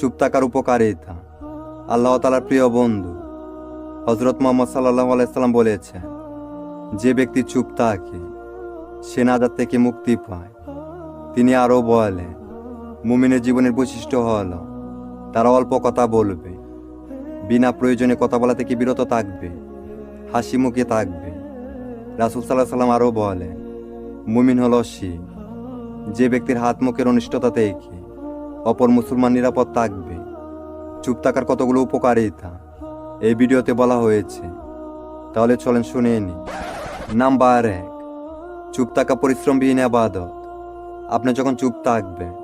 চুপ থাকার উপকারিতা। আল্লাহ তাআলার প্রিয় বন্ধু হযরত মুহাম্মদ সাল্লাল্লাহু আলাইহি সাল্লাম বলেছেন, যে ব্যক্তি চুপ থাকে সে নাজাত থেকে মুক্তি পায়। তিনি আরও বলেন, মুমিনের জীবনের বৈশিষ্ট্য হল তারা অল্প কথা বলবে, বিনা প্রয়োজনে কথা বলা থেকে বিরত থাকবে, হাসি মুখে থাকবে। রাসূল সাল্লাল্লাহু আলাইহি সাল্লাম আরও বলেন, মুমিন হল সে যে ব্যক্তির হাত মুখের অনিষ্টতা থেকে অপর মুসলমান নিরাপদ থাকবে। চুপ থাকার কতগুলো উপকারিতা এই ভিডিওতে বলা হয়েছে, তাহলে চলেন শুনে নি। নাম্বার 1, চুপ থাকা পরিশ্রমবিহীন ইবাদত। আপনি যখন চুপ থাকবেন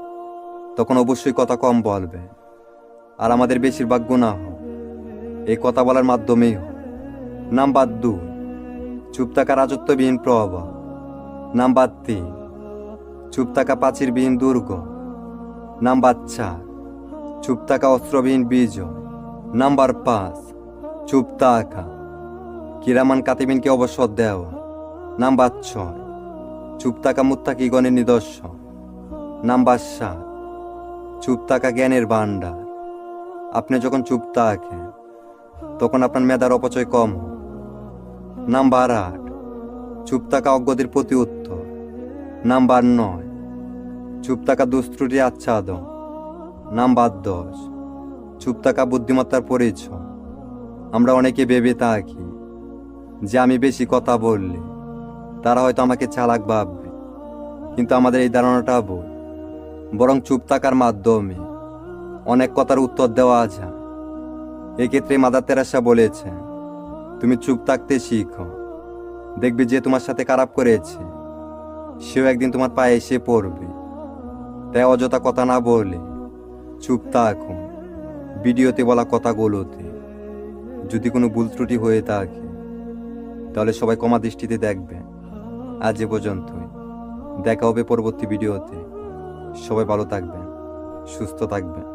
তখন অবশ্যই কথা কম বলবেন, আর আমাদের বেশিরভাগ গুনাহ এই কথা বলার মাধ্যমেই হয়। নাম্বার 2, চুপ থাকা রাজত্ববিহীন প্রভাব। নাম্বার 3, চুপ থাকা প্রাচীরবিহীন দুর্গ। নাম্বার 4, চুপ থাকা অস্ত্রবিহীন বিজয়। নাম্বার 5, চুপ থাকা কিরামান কাতিবিনকে অবসর দেওয়া। নাম্বার 6, চুপ থাকা মুত্তাকিগণের নিদর্শন। নাম্বার 7, চুপ থাকা জ্ঞানের ভাণ্ডার। আপনি যখন চুপ থাকেন তখন আপনার মেধার অপচয় কম হয়। নাম্বার 8, চুপ থাকা অজ্ঞদের প্রতি উত্তর। নাম্বার 9, চুপ থাকা দুষ্ত্রুটি আচ্ছাদন। নাম্বার 10, চুপ থাকা বুদ্ধিমত্তার পরিচয়। আমরা অনেকে ভেবে থাকি যে আমি বেশি কথা বললে তারা হয়তো আমাকে চালাক ভাববে, কিন্তু আমাদের এই ধারণাটা ভুল। বরং চুপ থাকার মাধ্যমে অনেক কথার উত্তর দেওয়া যায়। এক্ষেত্রে মাদার তেরেসা বলেছেন, তুমি চুপ থাকতে শিখো, দেখবে যে তোমার সাথে খারাপ করেছে সেও একদিন তোমার পায়ে এসে পড়বে। তাই অযথা কথা না বলে চুপ থাকুন। ভিডিওতে বলা কথাগুলোতে যদি কোনো ভুল ত্রুটি হয়ে থাকে তাহলে সবাই ক্ষমা দৃষ্টিতে দেখবেন। আজ এ পর্যন্তই, দেখা হবে পরবর্তী ভিডিওতে। সবাই ভালো থাকবেন, সুস্থ থাকবেন।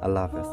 আল্লাহ হাফেজ।